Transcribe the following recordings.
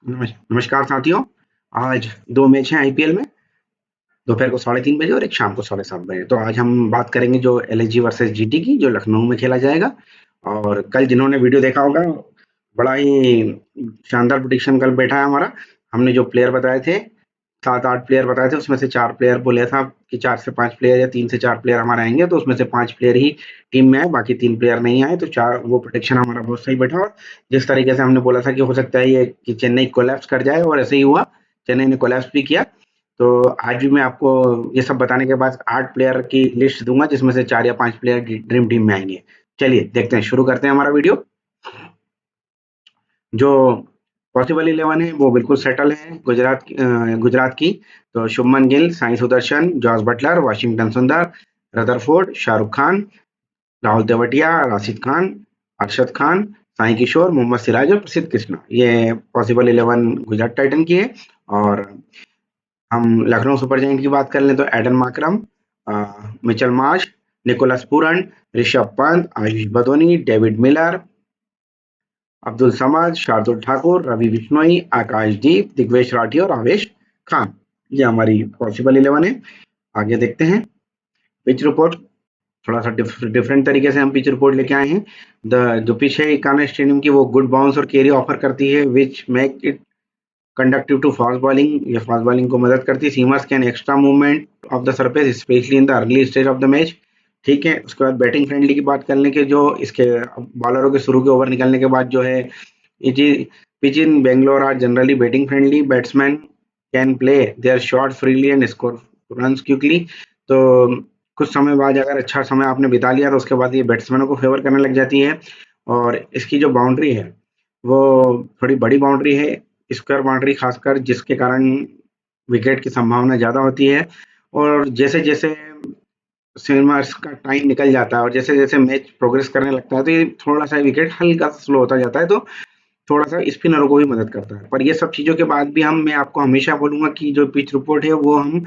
नमस्कार साथियों। आज 2 मैच हैं आईपीएल में, दोपहर को 3:30 बजे और एक शाम को 7:30 बजे। तो आज हम बात करेंगे जो एलएसजी वर्सेस जीटी की, जो लखनऊ में खेला जाएगा। और कल जिन्होंने वीडियो देखा होगा, बड़ा ही शानदार प्रेडिक्शन कल बैठा है हमारा। हमने जो प्लेयर बताए थे, 7-8 प्लेयर बताए थे, उसमें से 4 प्लेयर बोला था कि 4 से 5 प्लेयर या 3 से 4 प्लेयर हमारे आएंगे, तो उसमें से 5 प्लेयर ही टीम में आए, बाकी 3 प्लेयर नहीं आए। तो 4 वो प्रेडिक्शन हमारा बहुत सही बैठा। और जिस तरीके से हमने बोला था कि हो सकता है ये कि चेन्नई कोलैप्स कर जाए, और ऐसे ही हुआ। चेन्नई ने कोलैप्स भी किया। तो आज भी मैं आपको ये सब बताने के बाद 8 प्लेयर की लिस्ट दूंगा, जिसमें से 4 या 5 प्लेयर ड्रीम टीम में आएंगे। चलिए देखते हैं, शुरू करते हैं हमारा वीडियो। जो पॉसिबल 11 है वो बिल्कुल सेटल है गुजरात की। तो Shubman Gill, Sai Sudharsan, Jos Buttler, Washington Sundar, Rutherford, Shahrukh Khan, Rahul Tewatia, Rashid Khan, Arshad Khan, Sai Kishore, Mohammed Siraj और प्रसिद्ध कृष्णा। ये पॉसिबल 11 गुजरात टाइटन की है। और हम लखनऊ सुपर जायंट की बात कर लें तो Aiden Markram, Mitchell Marsh, Nicholas Pooran, Rishabh Pant, Ayush Badoni, David Miller, Abdul Samad, Shardul Thakur, Ravi Bishnoi, Akashdeep, Digvesh Rathi और आवेश खान। ये हमारी पॉसिबल 11 है। आगे देखते हैं पिच रिपोर्ट। थोड़ा सा डिफरेंट तरीके से हम पिच रिपोर्ट लेके आए हैं। जो पिच है इकाना स्टेडियम की, वो गुड बाउंस और कैरी ऑफर करती है, which make it conductive to fast bowling. ये फास्ट बॉलिंग को मदद करती है। Seamers can extra movement off the surface specially in the early stage of the match. ठीक है, उसके बाद बैटिंग फ्रेंडली की बात करने के, जो इसके बॉलरों के शुरू के ओवर निकलने के बाद जो है, pitch in Bangalore are generally batting friendly. Batsman can play their shot freely and score runs quickly. तो कुछ समय बाद अगर अच्छा समय आपने बिता लिया तो उसके बाद ये बैट्समैनों को फेवर करने लग जाती है। और इसकी जो बाउंड्री है वो थोड़ी बड़ी बाउंड्री है, स्क्वायर बाउंड्री खासकर, जिसके कारण विकेट की संभावना ज़्यादा होती है। और जैसे जैसे स्विमर्स का टाइम निकल जाता है और जैसे जैसे मैच प्रोग्रेस करने लगता है, तो ये थोड़ा सा विकेट हल्का सा स्लो होता जाता है। तो थोड़ा सा स्पिनरों को भी मदद करता है। पर ये सब चीज़ों के बाद भी मैं आपको हमेशा बोलूंगा कि जो पिच रिपोर्ट है वो हम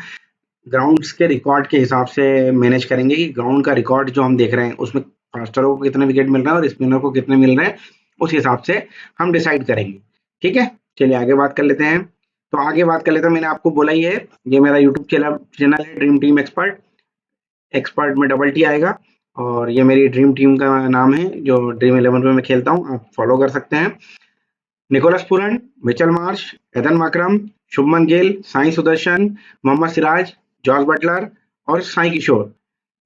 ग्राउंड्स के रिकॉर्ड के हिसाब से मैनेज करेंगे, कि ग्राउंड का रिकॉर्ड जो हम देख रहे हैं उसमें फास्टरों को कितने विकेट मिल रहे हैं और स्पिनर को कितने मिल रहे हैं, उस हिसाब से हम डिसाइड करेंगे। ठीक है, चलिए आगे बात कर लेते हैं। तो आगे बात कर लेते हैं, मैंने आपको बोला ही है, ये मेरा यूट्यूब चैनल है ड्रीम टीम एक्सपर्ट। एक्सपर्ट में डबल टी आएगा। और ये मेरी ड्रीम टीम का नाम है, जो ड्रीम 11 में मैं खेलता हूँ, आप फॉलो कर सकते हैं। Nicholas Pooran, Mitchell Marsh, Aiden Markram, Shubman Gill, Sai Sudharsan, Mohammed Siraj, Jos Buttler और साई किशोर।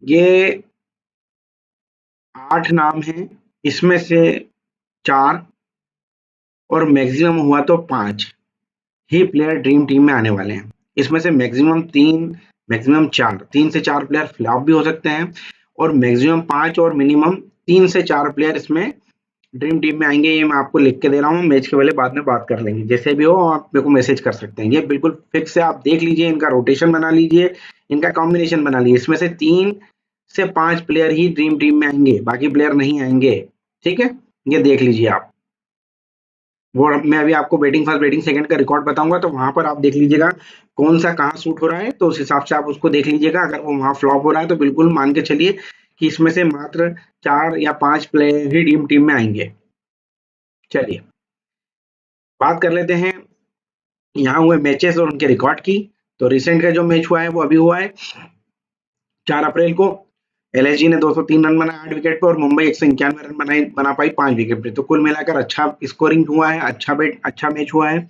ये 8 नाम हैं। इसमें से 4 और मैक्सिमम हुआ तो 5 ही प्लेयर ड्रीम टीम में आने वाले हैं। इसमें से मैक्सिमम 3, मैक्सिमम 4, 3 से 4 प्लेयर फ्लॉप भी हो सकते हैं, और मैक्सिमम 5 और मिनिमम 3 से 4 प्लेयर इसमें ड्रीम टीम में आएंगे। ये मैं आपको लिख के दे रहा हूँ, मैच के पहले बाद में बात कर लेंगे। जैसे भी हो आप मेरे को मैसेज कर सकते हैं। ये बिल्कुल फिक्स है, आप देख लीजिए, इनका रोटेशन बना लीजिए, इनका कॉम्बिनेशन बना लीजिए। इसमें से 3 से 5 प्लेयर ही ड्रीम टीम में आएंगे, बाकी प्लेयर नहीं आएंगे। ठीक है, ये देख लीजिए आप। वो मैं अभी आपको बैटिंग फर्स्ट बैटिंग सेकंड का रिकॉर्ड बताऊंगा, तो वहां पर आप देख लीजिएगा कौन सा कहाँ सूट हो रहा है, तो उस हिसाब से आप उसको देख लीजिएगा। अगर वो वहां फ्लॉप हो रहा है तो बिल्कुल मान के चलिए कि इसमें से मात्र 4 या 5 प्लेयर ही ड्रीम टीम में आएंगे। चलिए बात कर लेते हैं यहाँ हुए मैचेस और उनके रिकॉर्ड की। तो रिसेंट का जो मैच हुआ है वो अभी हुआ है 4 अप्रैल को। एलएसजी ने 203 रन बनाए 8 विकेट पे, और मुंबई 191 रन बना पाई 5 विकेट पे। तो कुल मिलाकर अच्छा स्कोरिंग हुआ है, अच्छा मैच हुआ है,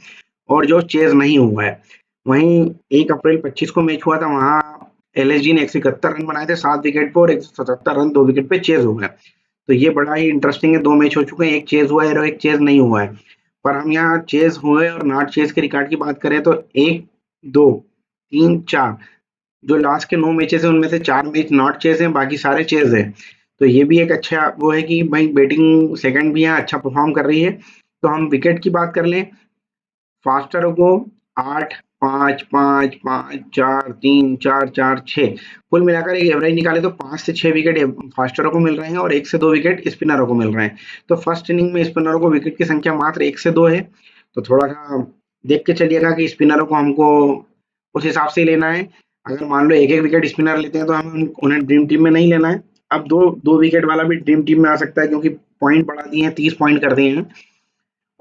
और जो चेज नहीं हुआ है। वहीं 1 अप्रैल 25 को मैच हुआ था, वहां एलएसजी ने 171 रन बनाए थे 7 विकेट पे, और 177 रन 2 विकेट पे चेज हुए। तो ये बड़ा ही इंटरेस्टिंग है, 2 मैच हो चुके हैं, एक चेज हुआ है और एक चेज नहीं हुआ है। पर हम यहाँ चेज हुए और नॉट चेज के रिकॉर्ड की बात करें तो 1, 2, 3, 4, जो लास्ट के 9 मैचेस हैं उनमें से 4 मैच नॉट चेज हैं, बाकी सारे चेज हैं। तो ये भी एक अच्छा वो है कि भाई बैटिंग सेकंड भी यहाँ अच्छा परफॉर्म कर रही है। तो हम विकेट की बात कर लें, फास्टरों को 8, 5, 5, 5, 4, 3, 4, 4, 6, कुल मिलाकर एक एवरेज निकाले तो 5 से 6 विकेट फास्टरों को मिल रहे हैं, और 1 से 2 विकेट स्पिनरों को मिल रहे हैं। तो फर्स्ट इनिंग में स्पिनरों को विकेट की संख्या मात्र 1 से 2 है। तो थोड़ा सा देख के चलिएगा कि स्पिनरों को हमको उस हिसाब से लेना है। अगर मान लो एक एक विकेट स्पिनर लेते हैं तो हमें उन्हें ड्रीम टीम में नहीं लेना है। अब दो दो विकेट वाला भी ड्रीम टीम में आ सकता है, क्योंकि पॉइंट बढ़ा दिए हैं, 30 पॉइंट कर दिए हैं।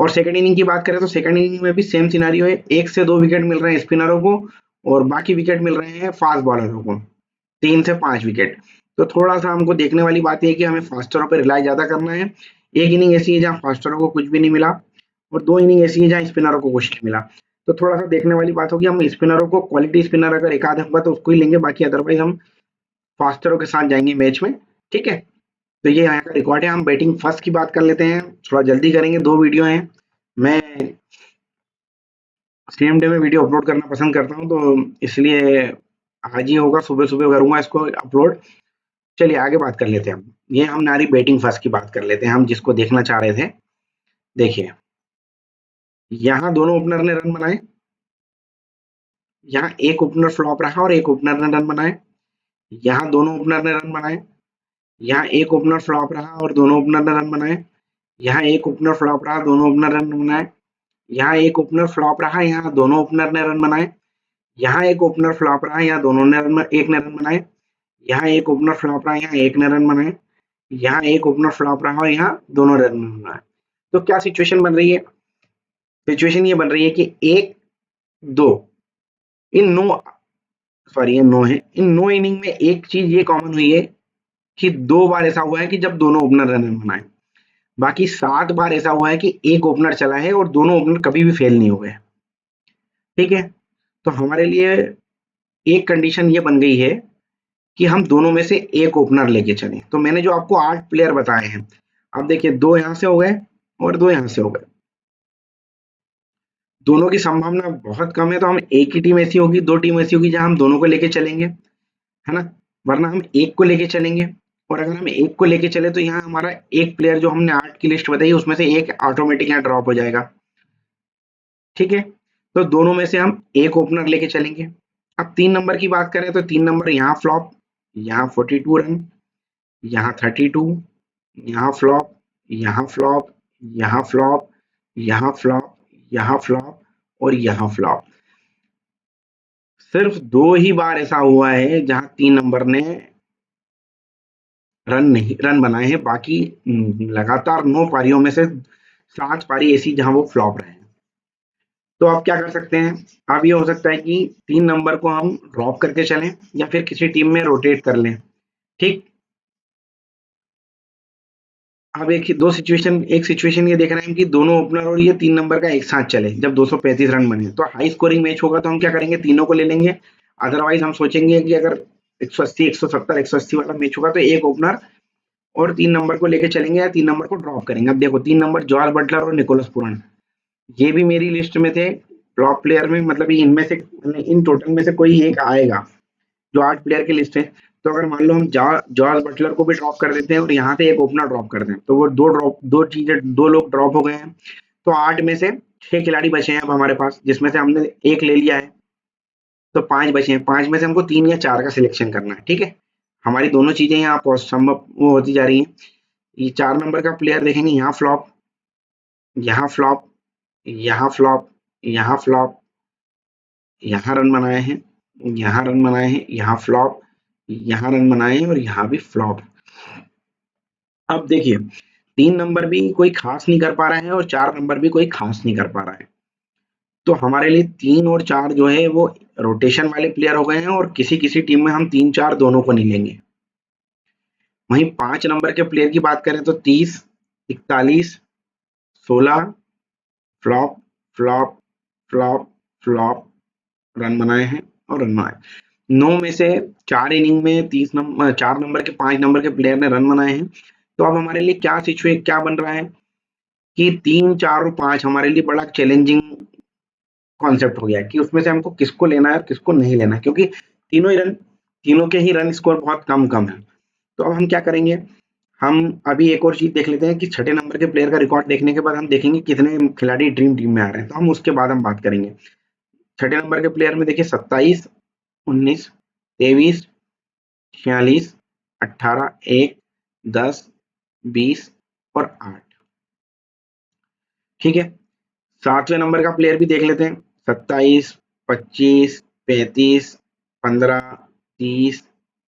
और सेकंड इनिंग की बात करें तो सेकंड इनिंग में भी सेम सिनारियो है, 1 से 2 विकेट मिल रहे हैं स्पिनरों को और बाकी विकेट मिल रहे हैं फास्ट बॉलरों को, 3 से 5 विकेट। तो थोड़ा सा हमको देखने वाली बात है कि हमें फास्टरों पर रिलाई ज्यादा करना है। एक इनिंग ऐसी है जहाँ फास्टरों को कुछ भी नहीं मिला और 2 इनिंग ऐसी है जहाँ स्पिनरों को कुछ नहीं मिला। तो थोड़ा सा देखने वाली बात होगी, हम स्पिनरों को क्वालिटी स्पिनर अगर एक आध होगा तो उसको ही लेंगे, बाकी अदरवाइज हम फास्टरों के साथ जाएंगे मैच में। ठीक है, तो ये यहाँ का रिकॉर्ड है। हम बैटिंग फर्स्ट की बात कर लेते हैं, थोड़ा जल्दी करेंगे, 2 वीडियो हैं। मैं सेम डे में वीडियो अपलोड करना पसंद करता हूँ, तो इसलिए आज ही होगा, सुबह सुबह करूंगा इसको अपलोड। चलिए आगे बात कर लेते हैं हम। ये हम नारी बैटिंग फर्स्ट की बात कर लेते हैं, हम जिसको देखना चाह रहे थे। देखिए, यहाँ दोनों ओपनर ने रन बनाए, यहाँ एक ओपनर फ्लॉप रहा और एक ओपनर ने रन बनाए, यहाँ दोनों ओपनर ने रन बनाए, यहाँ एक ओपनर फ्लॉप रहा और दोनों ओपनर ने रन बनाए, यहाँ एक ओपनर फ्लॉप रहा, दोनों ओपनर रन बनाए, यहाँ एक ओपनर फ्लॉप रहा, यहाँ दोनों ओपनर ने रन बनाए, यहाँ एक ओपनर फ्लॉप रहा, यहाँ दोनों ने रन एक ने रन बनाए, यहाँ एक ओपनर फ्लॉप रहा, यहाँ एक ने रन बनाए, यहाँ एक ओपनर फ्लॉप रहा और यहाँ दोनों रन बनाए। तो क्या सिचुएशन बन रही है? सिचुएशन ये बन रही है कि 1 2 इन नो सॉरी ये नो है, इन नो इनिंग में एक चीज ये कॉमन हुई है कि 2 बार ऐसा हुआ है कि जब दोनों ओपनर रन बनाए, बाकी 7 बार ऐसा हुआ है कि एक ओपनर चला है और दोनों ओपनर कभी भी फेल नहीं हुए। ठीक है, तो हमारे लिए एक कंडीशन ये बन गई है कि हम दोनों में से एक ओपनर लेके चलें। तो मैंने जो आपको 8 प्लेयर बताए हैं, अब देखिए 2 यहां से हो गए और 2 यहां से हो गए, दोनों की संभावना बहुत कम है, तो हम एक ही टीम ऐसी होगी, 2 टीम ऐसी होगी जहां हम दोनों को लेके चलेंगे, है ना, वरना हम एक को लेके चलेंगे। और अगर हम एक को लेके चले तो यहाँ हमारा एक प्लेयर जो हमने 8 की लिस्ट बताई उसमें से एक ऑटोमेटिक यहाँ ड्रॉप हो जाएगा। ठीक है, तो दोनों में से हम एक ओपनर लेके चलेंगे। अब 3 नंबर की बात करें तो 3 नंबर यहाँ फ्लॉप, यहाँ 42 रन, यहाँ 32, यहाँ फ्लॉप, यहाँ फ्लॉप, यहाँ फ्लॉप, यहाँ फ्लॉप, यहाँ फ्लॉप और यहाँ फ्लॉप। सिर्फ 2 ही बार ऐसा हुआ है जहां 3 नंबर ने रन बनाए हैं, बाकी लगातार 9 पारियों में से 7 पारी ऐसी जहां वो फ्लॉप रहे हैं। तो आप क्या कर सकते हैं? अब ये हो सकता है कि 3 नंबर को हम ड्रॉप करके चलें या फिर किसी टीम में रोटेट कर लें। ठीक, अब एक सिचुएशन ये देख रहे हैं कि दोनों ओपनर और ये 3 नंबर का एक साथ चले, जब 235 रन बने तो हाई स्कोरिंग मैच होगा, तो हम क्या करेंगे? तीनों को ले लेंगे। अदरवाइज हम सोचेंगे कि अगर 180 170 180 वाला मैच होगा तो एक ओपनर और 3 नंबर को लेके चलेंगे या 3 नंबर को ड्रॉप करेंगे। अब देखो 3 नंबर जॉर्ज बटलर और निकोलस पूरन, ये भी मेरी लिस्ट में थे टॉप प्लेयर में, मतलब इनमें से इन टोटल में से कोई एक आएगा जो 8 प्लेयर की लिस्ट है। तो अगर मान लो हम जॉर्ज बटलर को भी ड्रॉप कर देते हैं और यहाँ से एक ओपनर ड्रॉप कर दें, तो वो दो लोग ड्रॉप हो गए हैं, तो 8 में से 6 खिलाड़ी बचे हैं अब हमारे पास, जिसमें से हमने एक ले लिया है, तो 5 बचे हैं। 5 में से हमको 3 या 4 का सिलेक्शन करना है। ठीक है, हमारी दोनों चीजें यहाँ संभव वो होती जा रही हैं। ये 4 नंबर का प्लेयर देखेंगे, यहाँ फ्लॉप, यहाँ फ्लॉप, यहाँ फ्लॉप, यहाँ फ्लॉप, यहाँ रन बनाए हैं, यहाँ रन बनाए हैं, यहाँ फ्लॉप, यहाँ रन बनाए हैं और यहाँ भी फ्लॉप। अब देखिए 3 नंबर भी कोई खास नहीं कर पा रहा है और 4 नंबर भी कोई खास नहीं कर पा रहा है, तो हमारे लिए 3 और 4 जो है वो रोटेशन वाले प्लेयर हो गए हैं और किसी किसी टीम में हम 3-4 दोनों को नहीं लेंगे। वहीं 5 नंबर के प्लेयर की बात करें तो 30, 41, 16 flop, flop, flop, flop, run बनाए हैं और रन बनाए। 9 में से 4 इनिंग में 4 नंबर के 5 नंबर के प्लेयर ने रन बनाए हैं। तो अब हमारे लिए क्या बन रहा है कि 3, 4 और 5 हमारे लिए बड़ा चैलेंजिंग कॉन्सेप्ट हो गया है कि उसमें से हमको किसको लेना है और किसको नहीं लेना है, क्योंकि तीनों के ही रन स्कोर बहुत कम कम है। तो अब हम क्या करेंगे? हम अभी एक और चीज देख लेते हैं कि 6 नंबर के प्लेयर का रिकॉर्ड देखने के बाद हम देखेंगे कितने खिलाड़ी ड्रीम टीम में आ रहे हैं, तो हम उसके बाद हम बात करेंगे। 6 नंबर के प्लेयर में देखिए 27, 19, 23, 46, 18, 1, 10, 20 और 8। ठीक है, 7वें नंबर का प्लेयर भी देख लेते हैं। 27, 25, 35, 15, 30,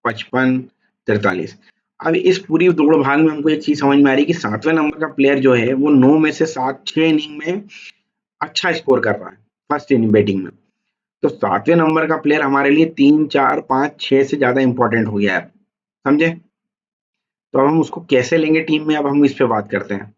55, 43। अब इस पूरी दौड़ भाग में हमको एक चीज समझ में आ रही है कि 7वें नंबर का प्लेयर जो है वो 9 में से 6 इनिंग में अच्छा स्कोर कर रहा है फर्स्ट इनिंग बैटिंग में। तो 7वें नंबर का प्लेयर हमारे लिए 3, 4, 5, 6 से ज्यादा इंपॉर्टेंट हो गया है, समझे? तो अब हम उसको कैसे लेंगे टीम में, अब हम इस पे बात करते हैं।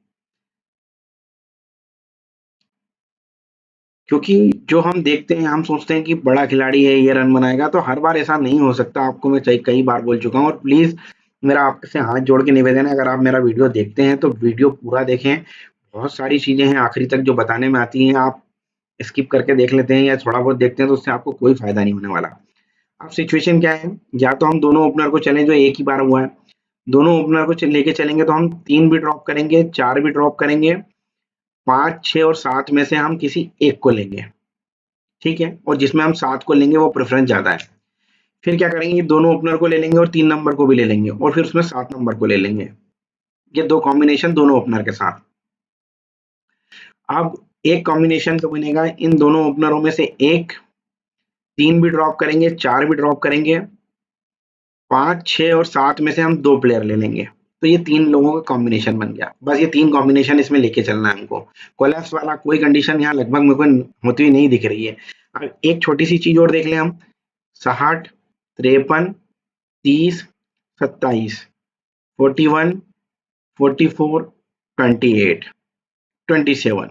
क्योंकि जो हम देखते हैं, हम सोचते हैं कि बड़ा खिलाड़ी है, ये रन बनाएगा, तो हर बार ऐसा नहीं हो सकता। आपको मैं कई बार बोल चुका हूँ। और प्लीज मेरा आपसे हाथ जोड़ के निवेदन है, अगर आप मेरा वीडियो देखते हैं तो वीडियो पूरा देखें। बहुत सारी चीजें हैं आखिरी तक जो बताने में आती हैं, आप स्किप करके देख लेते हैं या थोड़ा बहुत देखते हैं तो उससे आपको कोई फायदा नहीं होने वाला। अब सिचुएशन क्या है, या तो हम दोनों ओपनर को चलें जो एक ही बार हुआ है, दोनों ओपनर को लेके चलेंगे तो हम 3 भी ड्रॉप करेंगे, 4 भी ड्रॉप करेंगे, 5, 6 और 7 में से हम किसी एक को लेंगे, ठीक है? और जिसमें हम 7 को लेंगे वो प्रेफरेंस ज्यादा है। फिर क्या करेंगे, दोनों ओपनर को ले लेंगे और 3 नंबर को भी ले लेंगे और फिर उसमें 7 नंबर को ले लेंगे। ये दो कॉम्बिनेशन दोनों ओपनर के साथ। अब एक कॉम्बिनेशन तो बनेगा इन दोनों ओपनरों में से एक, 3 भी ड्रॉप करेंगे, 4 भी ड्रॉप करेंगे, 5, 6 और 7 में से हम 2 प्लेयर ले लेंगे। तो ये 3 लोगों का कॉम्बिनेशन बन गया। बस ये 3 कॉम्बिनेशन इसमें लेके चलना है हमको। कोलैप्स वाला कोई कंडीशन यहाँ लगभग मेरे को होती हुई नहीं दिख रही है। अब एक छोटी सी चीज और देख लें हम, 60, 53, 30, 27, 41, 44, 28, 27,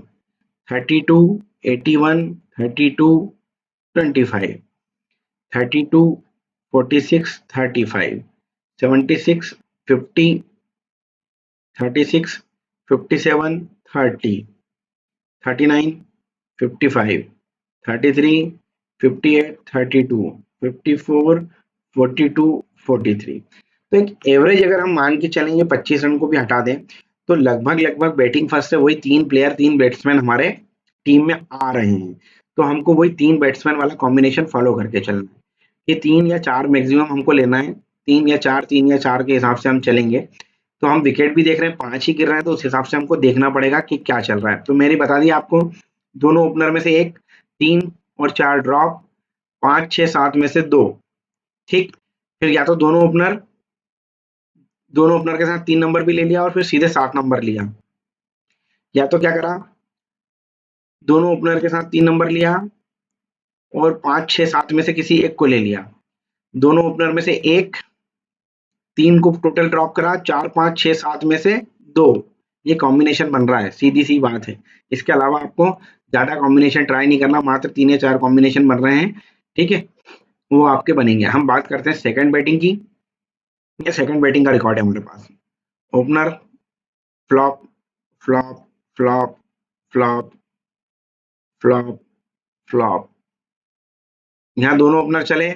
32, 81, 32, 25, 32, 46, 35, 76, 50, 36, 57, 30, 39, 55, 33, 58, 32, 54, 42, 43। तो एक एवरेज अगर हम मान के चलेंगे 25 रन को भी हटा दें तो लगभग लगभग बैटिंग फर्स्ट से वही 3 प्लेयर 3 बैट्समैन हमारे टीम में आ रहे हैं। तो हमको वही 3 बैट्समैन वाला कॉम्बिनेशन फॉलो करके चलना है। ये 3 या 4 मैक्सिमम हमको लेना है, 3 या 4 के हिसाब से हम चलेंगे। तो हम विकेट भी देख रहे हैं 5 ही गिर रहे हैं, तो उस हिसाब से हमको देखना पड़ेगा कि क्या चल रहा है। तो मैंने बता दिया आपको, दोनों ओपनर में से एक, 3 और 4 ड्रॉप, 5, 6, 7 में से 2, ठीक। फिर या तो दोनों ओपनर के साथ 3 नंबर भी ले लिया और फिर सीधे 7 नंबर लिया, या तो क्या करा, दोनों ओपनर के साथ 3 नंबर लिया और 5, 6, 7 में से किसी एक को ले लिया। दोनों ओपनर में से एक, 3 को टोटल ड्रॉप करा, 4, 5, 6, 7 में से 2। ये कॉम्बिनेशन बन रहा है, सीधी सी बात है। इसके अलावा आपको ज्यादा कॉम्बिनेशन ट्राई नहीं करना, मात्र 3 या 4 कॉम्बिनेशन बन रहे हैं, ठीक है? वो आपके बनेंगे। हम बात करते हैं सेकंड बैटिंग की। ये सेकंड बैटिंग का रिकॉर्ड है हमारे पास। Opener flop, flop, flop, flop, flop, flop. यहाँ दोनों ओपनर चले,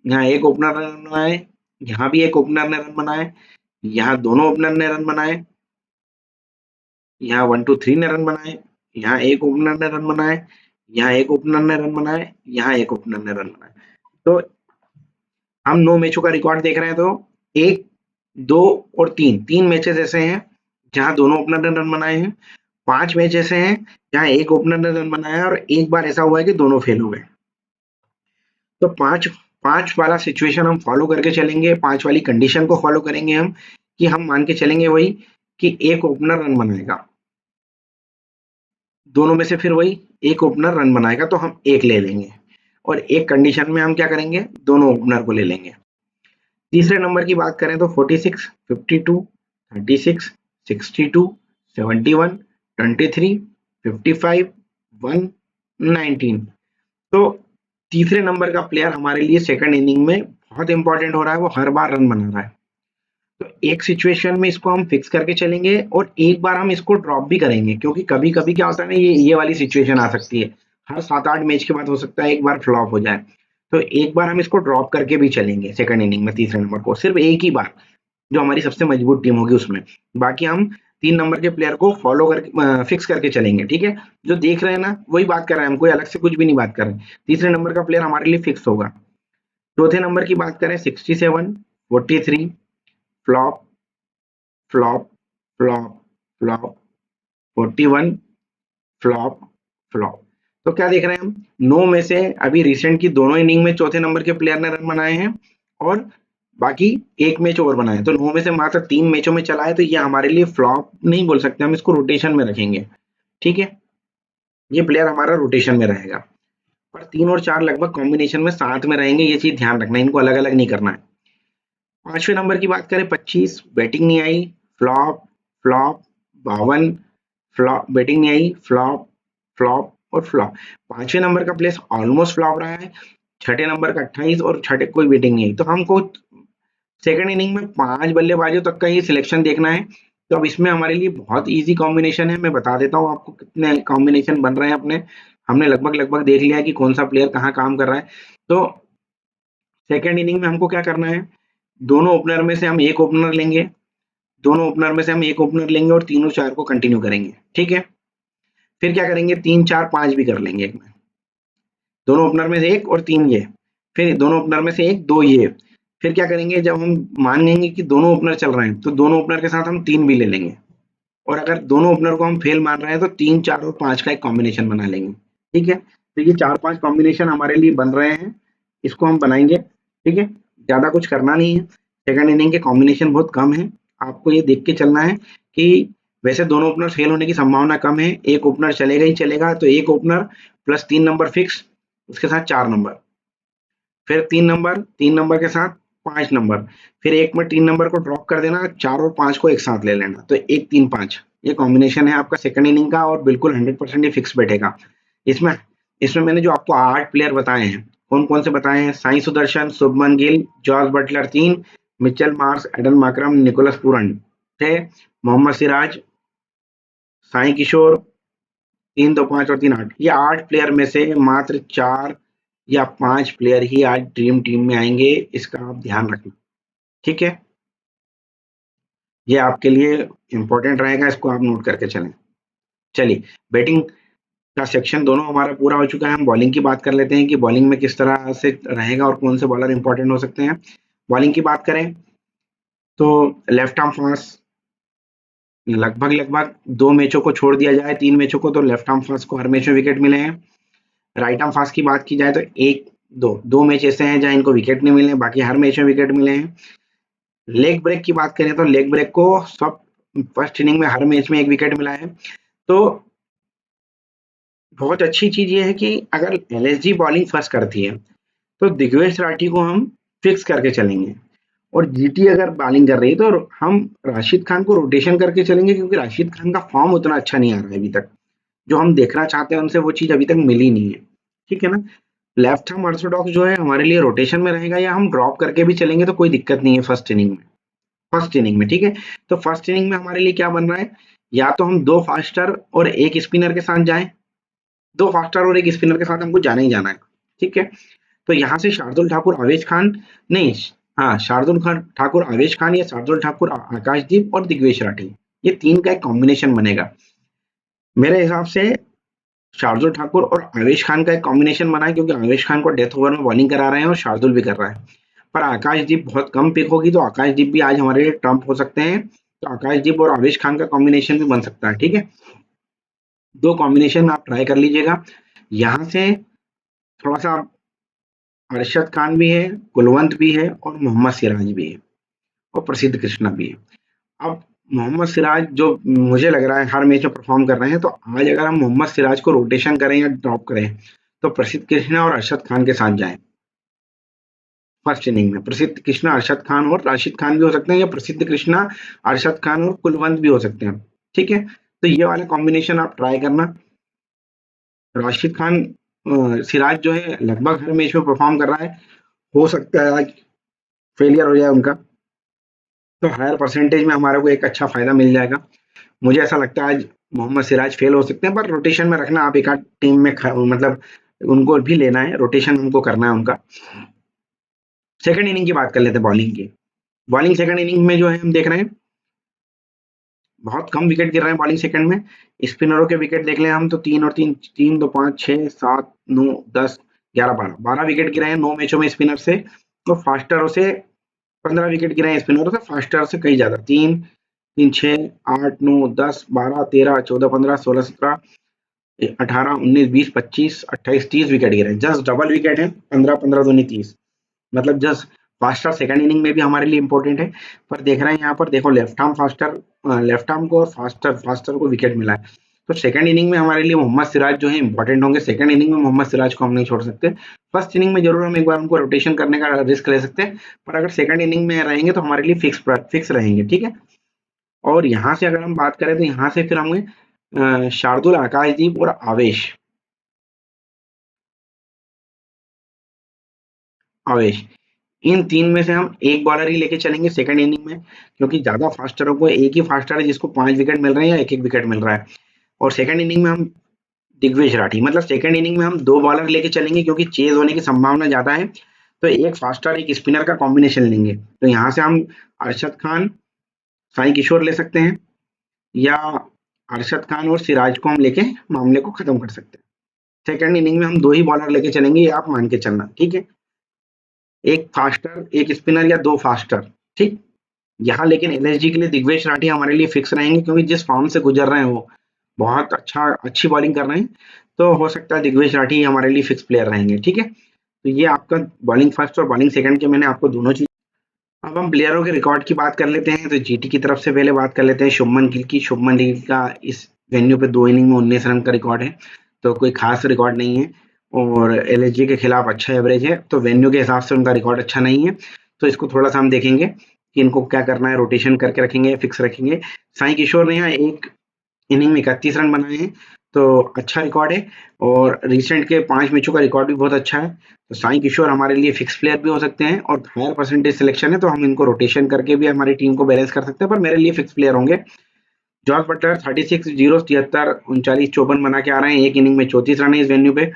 यहाँ एक ओपनर ने रन बनाए, यहाँ भी एक ओपनर ने रन बनाए, यहाँ दोनों ओपनर ने रन बनाए, यहाँ 1, 2, 3 ने रन बनाए, यहाँ एक ओपनर ने रन बनाए, यहाँ एक ओपनर ने रन बनाए, यहाँ एक ओपनर ने रन बनाए। तो हम 9 मैचों का रिकॉर्ड देख रहे हैं। तो 1, 2 और 3 मैचेस ऐसे हैं जहां दोनों ओपनर ने रन बनाए हैं। 5 मैच ऐसे हैं जहां एक ओपनर ने रन बनाया और एक बार ऐसा हुआ है कि दोनों फेल हो गए। तो 5 वाला सिचुएशन हम फॉलो करके चलेंगे, 5 वाली कंडीशन को फॉलो करेंगे हम, कि हम मान के चलेंगे वही कि एक ओपनर रन बनाएगा, दोनों में से फिर वही एक ओपनर रन बनाएगा तो हम एक ले लेंगे, और एक कंडीशन में हम क्या करेंगे, दोनों ओपनर को ले लेंगे। तीसरे नंबर की बात करें तो 46, 52, 36, 62, 71, 23, 55, 1, 19। तो तीसरे नंबर का प्लेयर हमारे लिए सेकंड इनिंग में बहुत इंपॉर्टेंट हो रहा है, वो हर बार रन बना रहा है। तो एक सिचुएशन में इसको हम फिक्स करके चलेंगे और एक बार हम इसको ड्रॉप भी करेंगे, क्योंकि कभी कभी क्या होता है ना, ये वाली सिचुएशन आ सकती है, हर 7-8 मैच के बाद हो सकता है एक बार फ्लॉप हो जाए। तो एक बार हम इसको ड्रॉप करके भी चलेंगे सेकंड इनिंग में, तीसरे नंबर को सिर्फ एक ही बार, जो हमारी सबसे मजबूत टीम होगी उसमें। बाकी हम 3 नंबर के प्लेयर को फॉलो करके फिक्स करके चलेंगे, ठीक है? जो देख रहे हैं ना वही बात कर रहे हैं हम, कोई अलग से कुछ भी नहीं बात कर रहे हैं। तीसरे नंबर का प्लेयर हमारे लिए फिक्स होगा। चौथे नंबर की बात करें 67, 43, flop, flop, flop, flop, 41, flop, flop. तो क्या देख रहे हैं हम, 9 में से अभी रिसेंट की दोनों इनिंग में चौथे नंबर के प्लेयर ने रन बनाए हैं और बाकी एक मैच और बनाए, तो 9 में से मात्र 3 मैचों में चला है, तो ये हमारे लिए फ्लॉप नहीं बोल सकते, हम इसको रोटेशन में रखेंगे। ठीक है, ये प्लेयर हमारा रोटेशन में रहेगा, पर 3 और 4 लगभग कॉम्बिनेशन में साथ में रहेंगे, ये चीज ध्यान रखना, इनको अलग अलग नहीं करना है। 5वें नंबर की बात करें 25, बैटिंग नहीं आई, फ्लॉप फ्लॉप। 52, फ्लॉप, बैटिंग नहीं आई, फ्लॉप फ्लॉप और फ्लॉप। 5वें नंबर का प्लेस ऑलमोस्ट फ्लॉप रहा है। 6ठे नंबर का 28 और छठे कोई बैटिंग नहीं आई, तो हमको सेकंड इनिंग में 5 बल्लेबाजों तक का ये सिलेक्शन देखना है। तो अब इसमें हमारे लिए बहुत इजी कॉम्बिनेशन है, मैं बता देता हूँ आपको कितने कॉम्बिनेशन बन रहे हैं अपने। हमने लगभग लगभग देख लिया है कि कौन सा प्लेयर कहाँ काम कर रहा है। तो सेकंड इनिंग में हमको क्या करना है, दोनों ओपनर में से हम एक ओपनर लेंगे, दोनों ओपनर में से हम एक ओपनर लेंगे और तीनों चार को कंटिन्यू करेंगे। ठीक है, फिर क्या करेंगे, 3 4 5 भी कर लेंगे एक में, दोनों ओपनर में से एक और 3 ये, फिर दोनों ओपनर में से एक 2 ये। फिर क्या करेंगे, जब हम मान लेंगे कि दोनों ओपनर चल रहे हैं, तो दोनों ओपनर के साथ हम 3 भी ले लेंगे, और अगर दोनों ओपनर को हम फेल मान रहे हैं तो 3 4 और 5 का एक कॉम्बिनेशन बना लेंगे। ठीक है, तो ये 4 5 कॉम्बिनेशन हमारे लिए बन रहे हैं, इसको हम बनाएंगे। ठीक है, ज्यादा कुछ करना नहीं है, सेकंड इनिंग के कॉम्बिनेशन बहुत कम है, आपको ये देख के चलना है कि वैसे दोनों ओपनर फेल होने की संभावना कम है, एक ओपनर चलेगा ही चलेगा, तो एक ओपनर प्लस 3 नंबर फिक्स, उसके साथ 4 नंबर, फिर 3 नंबर के साथ 5 नंबर, फिर एक में 3 नंबर को ड्रॉप कर देना, 4 और 5 को एक साथ ले लेना, तो 1 3 5 ये कॉम्बिनेशन है आपका सेकंड इनिंग का, और बिल्कुल 100% ये फिक्स बैठेगा। इसमें इसमें मैंने जो आपको 8 प्लेयर बताए हैं, कौन कौन से बताए हैं, Sai Sudharsan, Shubman Gill, Jos Buttler 3, Mitchell Marsh, Aiden Markram, Nicholas Pooran 6, Mohammed Siraj, Sai Kishore, 3 2 5 और 3 8, ये 8 प्लेयर में से मात्र 4 या 5 प्लेयर ही आज ड्रीम टीम में आएंगे, इसका आप ध्यान रखना। ठीक है, ये आपके लिए इंपॉर्टेंट रहेगा, इसको आप नोट करके चलें। चलिए, बैटिंग का सेक्शन दोनों हमारा पूरा हो चुका है, हम बॉलिंग की बात कर लेते हैं कि बॉलिंग में किस तरह से रहेगा और कौन से बॉलर इंपॉर्टेंट हो सकते हैं। बॉलिंग की बात करें तो लेफ्ट आर्म फास्ट, लगभग लगभग 2 मैचों को छोड़ दिया जाए, 3 मैचों को, तो लेफ्ट आर्म फास्ट को हर मैच में विकेट मिले हैं। राइट आर्म फास्ट की बात की जाए तो एक दो मैच ऐसे हैं जहां इनको विकेट नहीं मिले, बाकी हर मैच में विकेट मिले हैं। लेग ब्रेक की बात करें तो लेग ब्रेक को सब फर्स्ट इनिंग में हर मैच में एक विकेट मिला है। तो बहुत अच्छी चीज ये है कि अगर एलएसजी बॉलिंग फर्स्ट करती है तो दिग्वेश राठी को हम फिक्स करके चलेंगे, और जीटी अगर बॉलिंग कर रही है तो हम राशिद खान को रोटेशन करके चलेंगे, क्योंकि राशिद खान का फॉर्म उतना अच्छा नहीं आ रहा है अभी तक, जो हम देखना चाहते हैं उनसे वो चीज अभी तक मिली नहीं है। ठीक है ना, लेफ्ट आर्म ऑर्थोडॉक्स जो है हमारे लिए रोटेशन में रहेगा, या हम ड्रॉप करके भी चलेंगे तो कोई दिक्कत नहीं है फर्स्ट इनिंग में, फर्स्ट इनिंग में। ठीक है, तो फर्स्ट इनिंग में हमारे लिए क्या बन रहा है, या तो हम 2 फास्टर और एक स्पिनर के साथ जाएं, 2 फास्टर और एक स्पिनर के साथ हमको जाना ही जाना है। ठीक है, तो यहाँ से शार्दुल ठाकुर, आवेश खान, नहीं, हाँ, शार्दुल खान ठाकुर, आवेश खान, या शार्दुल ठाकुर, आकाशदीप और दिग्वेश राठी, ये 3 का एक कॉम्बिनेशन बनेगा। मेरे हिसाब से शार्दुल ठाकुर और आवेश खान का एक कॉम्बिनेशन बना है, क्योंकि आवेश खान को डेथ ओवर में बॉलिंग करा रहे हैं और शार्दुल भी कर रहा है, पर आकाशदीप बहुत कम पिक होगी, तो आकाशदीप भी आज हमारे लिए ट्रम्प हो सकते हैं, तो आकाशदीप और आवेश खान का कॉम्बिनेशन भी बन सकता है। ठीक है, 2 कॉम्बिनेशन आप ट्राई कर लीजिएगा। यहाँ से थोड़ा सा अरशद खान भी है, कुलवंत भी है और मोहम्मद सिराज भी है और प्रसिद्ध कृष्णा भी है। अब मोहम्मद सिराज जो मुझे लग रहा है हर मैच में परफॉर्म कर रहे हैं, तो आज अगर हम मोहम्मद सिराज को रोटेशन करें या ड्रॉप करें तो प्रसिद्ध कृष्णा और अरशद खान के साथ जाएं फर्स्ट इनिंग में। प्रसिद्ध कृष्णा, अरशद खान और राशिद खान भी हो सकते हैं, या प्रसिद्ध कृष्णा, अरशद खान और कुलवंत भी हो सकते हैं। ठीक है, तो ये वाला कॉम्बिनेशन आप ट्राई करना। राशिद खान, सिराज जो है लगभग हर मैच में परफॉर्म कर रहा है, हो सकता है आज फेलियर हो जाए उनका, तो हायर परसेंटेज में हमारे को एक अच्छा फायदा मिल जाएगा। मुझे ऐसा लगता है आज मोहम्मद सिराज फेल हो सकते हैं, पर रोटेशन में रखना, आप एक आध टीम में मतलब उनको भी लेना है, रोटेशन उनको करना है उनका। सेकंड इनिंग की बात कर लेते हैं, बॉलिंग की। बॉलिंग सेकंड इनिंग में जो है हम देख रहे हैं बहुत कम विकेट गिर रहे हैं बॉलिंग सेकंड में। स्पिनरों के विकेट देख लें हम तो 3 और 3, 3 2 5 6 7 9 10 11 12 विकेट गिरे हैं 9 मैचों में स्पिनर से, तो फास्टरों से 15 विकेट गिरे हैं स्पिनरों से, फास्टर से कई ज्यादा, 3 3 6 8 9 10 12 13 14 15 16 17 18 19 20 25 28 30 विकेट गिरे हैं, जस्ट डबल विकेट है, 15 15 दूनी 30, मतलब जस्ट फास्टर सेकंड इनिंग में भी हमारे लिए इंपॉर्टेंट है, पर देख रहे हैं यहाँ पर, देखो लेफ्ट आर्म को और फास्टर को विकेट मिला है, तो सेकंड इनिंग में हमारे लिए मोहम्मद सिराज जो है इंपॉर्टेंट होंगे। सेकंड इनिंग में मोहम्मद सिराज को हम नहीं छोड़ सकते। फर्स्ट इनिंग में जरूर हम एक बार उनको रोटेशन करने का रिस्क ले सकते हैं, पर अगर सेकंड इनिंग में रहेंगे तो हमारे लिए फिक्स रहेंगे, ठीक है। और यहाँ से अगर हम बात करें तो यहाँ से फिर हमें शार्दुल, आकाशदीप और आवेश, इन तीन में से हम एक बॉलर ही लेके चलेंगे सेकंड इनिंग में, क्योंकि ज्यादा फास्टरों को, एक ही फास्टर है जिसको 5 विकेट मिल रहे हैं या एक विकेट मिल रहा है। और सेकंड इनिंग में हम दिग्विजय राठी, मतलब सेकंड इनिंग में हम 2 बॉलर लेके चलेंगे क्योंकि चेज होने की संभावना ज्यादा है, तो एक फास्टर एक स्पिनर का कॉम्बिनेशन लेंगे। तो यहाँ से हम अरशद खान, साई किशोर ले सकते हैं, या अरशद खान और सिराज को हम लेके मामले को खत्म कर सकते हैं। सेकंड इनिंग में हम 2 ही बॉलर लेके चलेंगे, ये आप मान के चलना, ठीक है। एक फास्टर, एक स्पिनर या 2 फास्टर, ठीक। यहाँ लेकिन एलएसजी के लिए दिग्वेश राठी हमारे लिए फिक्स रहेंगे, क्योंकि जिस फॉर्म से गुजर रहे हैं वो बहुत अच्छी बॉलिंग कर रहे हैं, तो हो सकता है दिग्वेश राठी हमारे लिए फिक्स प्लेयर रहेंगे, ठीक है। तो ये आपका बॉलिंग फर्स्ट और बॉलिंग सेकंड के मैंने आपको दोनों चीज। अब हम प्लेयरों के रिकॉर्ड की बात कर लेते हैं, तो जीटी की तरफ से पहले बात कर लेते हैं शुभमन गिल की। शुभमन गिल का इस वेन्यू पे 2 इनिंग में 19 रन का रिकॉर्ड है, तो कोई खास रिकॉर्ड नहीं है, और एलएसजी के खिलाफ अच्छा एवरेज है, तो वेन्यू के हिसाब से उनका रिकॉर्ड अच्छा नहीं है, तो इसको थोड़ा सा हम देखेंगे कि इनको क्या करना है, रोटेशन करके रखेंगे, फिक्स रखेंगे। साई किशोर ने यहाँ एक इनिंग में 31 रन बनाए हैं, तो अच्छा रिकॉर्ड है, और रिसेंट के 5 मैचों का रिकॉर्ड भी बहुत अच्छा है, तो साई किशोर हमारे लिए फिक्स प्लेयर भी हो सकते हैं, और हायर परसेंटेज सिलेक्शन है, तो हम इनको रोटेशन करके भी हमारी टीम को बैलेंस कर सकते हैं, पर मेरे लिए फिक्स प्लेयर होंगे। जॉर्ज बटलर 36 जीरो 73 39 54 बना के आ रहे हैं, एक इनिंग में 34 रन है इस वेन्यू पे,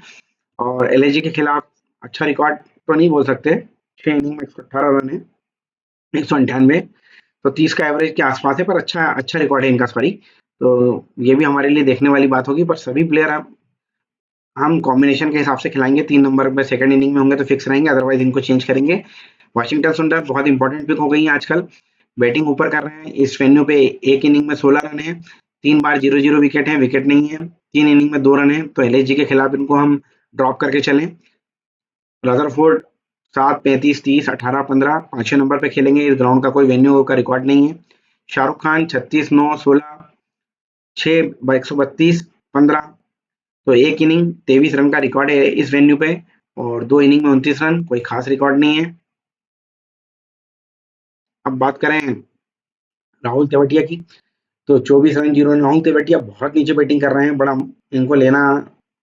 और एलएसजी के खिलाफ अच्छा रिकॉर्ड तो नहीं बोल सकते, 6 इनिंग में 118 रन है, 198, तो 30 का एवरेज के आसपास है, पर अच्छा अच्छा रिकॉर्ड है इनका, सॉरी। तो ये भी हमारे लिए देखने वाली बात होगी, पर सभी प्लेयर हम कॉम्बिनेशन के हिसाब से खिलाएंगे। 3 नंबर पे सेकंड इनिंग में होंगे तो फिक्स रहेंगे, अदरवाइज इनको चेंज करेंगे। वाशिंगटन सुंदर बहुत इंपॉर्टेंट पिक हो गई है आजकल, बैटिंग ऊपर कर रहे हैं इस वेन्यू पे, एक इनिंग में 16 रन है, 3 बार 0-0 विकेट है, विकेट नहीं है, 3 इनिंग में 2 रन है, तो एलएसजी के खिलाफ इनको हम ड्रॉप करके चलें। रदरफोर्ड 7, 35, 30, 18, 15 5वें नंबर पे खेलेंगे, इस ग्राउंड का कोई वेन्यू का रिकॉर्ड नहीं है। शाहरुख खान 36, 9, 16, 6, 132, 15, तो एक इनिंग 23 रन का रिकॉर्ड है इस वेन्यू पे, और 2 इनिंग में 29 रन, कोई खास रिकॉर्ड नहीं है। अब बात करें राहुल तेवतिया की, तो 24 रन 0 रन। राहुल तेवतिया बहुत नीचे बैटिंग कर रहे हैं, बड़ा इनको लेना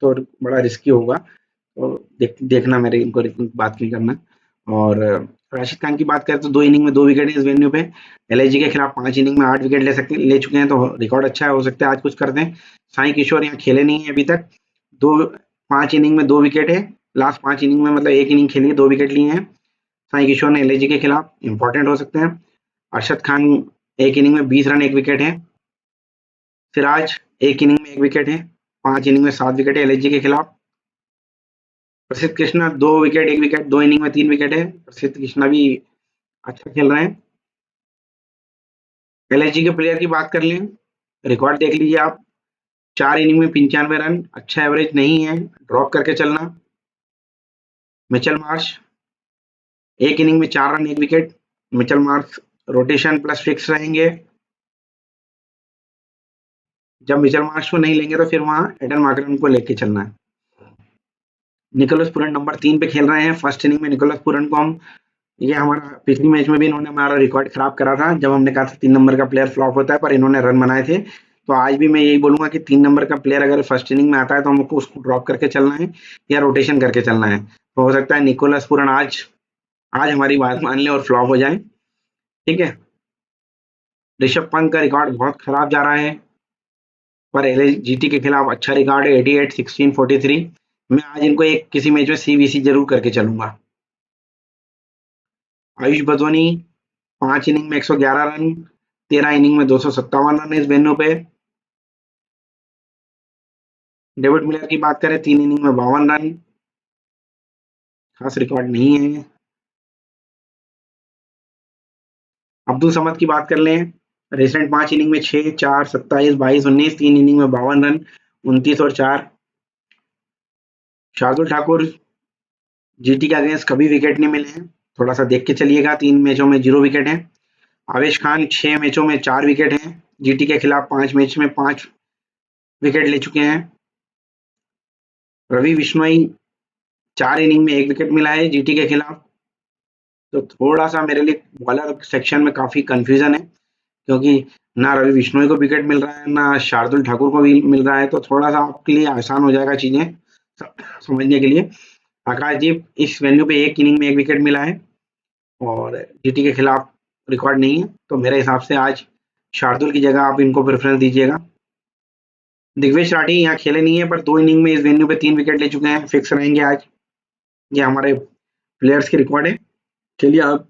तो बड़ा रिस्की होगा, तो देखना मेरे इनको बात नहीं करना। और राशिद खान की बात करें तो 2 इनिंग में 2 विकेट है इस वेन्यू पे, एलएसजी के खिलाफ 5 इनिंग में 8 विकेट ले चुके हैं, तो रिकॉर्ड अच्छा है, हो सकता है आज कुछ कर दें। साई किशोर यहाँ खेले नहीं है अभी तक, दो 5 इनिंग में 2 विकेट है, लास्ट 5 इनिंग में, मतलब एक इनिंग खेली है, 2 विकेट लिए हैं साई किशोर ने एलएसजी के खिलाफ, इंपॉर्टेंट हो सकते हैं। अरशद खान एक इनिंग में 20 रन 1 विकेट है, सिराज एक इनिंग में 1 विकेट है, 5 इनिंग में 7 विकेट है एलएसजी के खिलाफ। प्रसिद्ध कृष्णा 2 विकेट 1 विकेट, 2 इनिंग में 3 विकेट है, प्रसिद्ध कृष्णा भी अच्छा खेल रहे हैं। एलएसजी के प्लेयर की बात कर लें, रिकॉर्ड देख लीजिए आप, 4 इनिंग में 95 रन, अच्छा एवरेज नहीं है, ड्रॉप करके चलना। मिचेल मार्श एक इनिंग में 4 run 1 wicket, Mitchell Marsh rotation plus fix रहेंगे। जब मिचेल मार्श को नहीं लेंगे तो फिर वहां एडन मार्करम को लेके चलना है। निकोलस पूरन नंबर 3 पे खेल रहे हैं, फर्स्ट इनिंग में निकोलस पूरन को हम, ये हमारा पिछली मैच में भी इन्होंने हमारा रिकॉर्ड खराब करा था, जब हमने कहा था 3 नंबर का प्लेयर फ्लॉप होता है, पर इन्होंने रन बनाए थे। तो आज भी मैं यही बोलूंगा कि 3 नंबर का प्लेयर अगर फर्स्ट इनिंग में आता है तो हमको उसको ड्रॉप करके चलना है, या रोटेशन करके चलना है, तो हो सकता है निकोलस पूरन आज आज हमारी बात मान ले और फ्लॉप हो जाए, ठीक है। ऋषभ पंत का रिकॉर्ड बहुत खराब जा रहा है, पर जीटी के खिलाफ अच्छा रिकॉर्ड है, 88, 16, 43। मैं आज इनको एक किसी मैच में सीवीसी जरूर करके चलूंगा। आयुष बदोनी 5 इनिंग में 111 रन, 13 इनिंग में 257 रन इस वेन्यू पे। डेविड मिलर की बात करें, 3 इनिंग में 52 रन, खास रिकॉर्ड नहीं है। अब्दुल समद की बात कर लें, रिसेंट 5 इनिंग में 6, 4, 27, 22, 19, 3 इनिंग में 52 रन, 29 और 4। शार्दुल ठाकुर जीटी के अगेंस्ट कभी विकेट नहीं मिले हैं, थोड़ा सा देख के चलिएगा। 3 मैचों में 0 विकेट है। आवेश खान 6 मैचों में 4 विकेट हैं। जीटी के खिलाफ 5 मैच में 5 विकेट ले चुके हैं। रवि बिश्नोई 4 इनिंग में 1 विकेट मिला है जीटी के खिलाफ। तो थोड़ा सा मेरे लिए बॉलर सेक्शन में काफी कंफ्यूजन है, क्योंकि ना रवि बिश्नोई को विकेट मिल रहा है, ना शार्दुल ठाकुर को भी मिल रहा है। तो थोड़ा सा आपके लिए आसान हो जाएगा चीजें समझने के लिए। आकाशदीप इस वेन्यू पे 1 इनिंग में 1 विकेट मिला है और जीटी के खिलाफ रिकॉर्ड नहीं है। तो मेरे हिसाब से आज शार्दुल की जगह आप इनको प्रेफरेंस दीजिएगा। दिग्वेश राठी यहाँ खेले नहीं है, पर 2 इनिंग में इस वेन्यू पे 3 विकेट ले चुके हैं, फिक्स रहेंगे आज। ये हमारे प्लेयर्स के रिकॉर्ड है। चलिए आप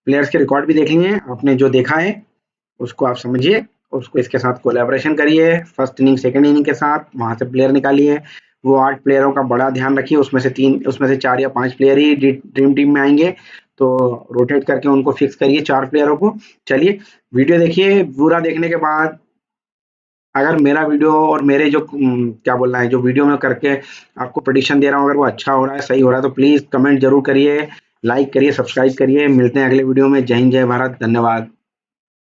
प्लेयर्स के रिकॉर्ड भी देख लिए। आपने जो देखा है उसको आप समझिए, उसको इसके साथ कोलैबोरेशन करिए, फर्स्ट इनिंग सेकंड इनिंग के साथ, वहां से प्लेयर निकालिए। वो 8 प्लेयरों का बड़ा ध्यान रखिए, उसमें से 4 या 5 प्लेयर ही ड्रीम टीम में आएंगे। तो रोटेट करके उनको फिक्स करिए 4 प्लेयरों को। चलिए वीडियो देखिए। पूरा देखने के बाद अगर मेरा वीडियो और मेरे जो क्या बोलना है, जो वीडियो में करके आपको प्रेडिक्शन दे रहा हूँ, अगर वो अच्छा हो रहा है, सही हो रहा है, तो प्लीज कमेंट जरूर करिए, लाइक करिए, सब्सक्राइब करिए। मिलते हैं अगले वीडियो में। जय हिंद, जय भारत, धन्यवाद।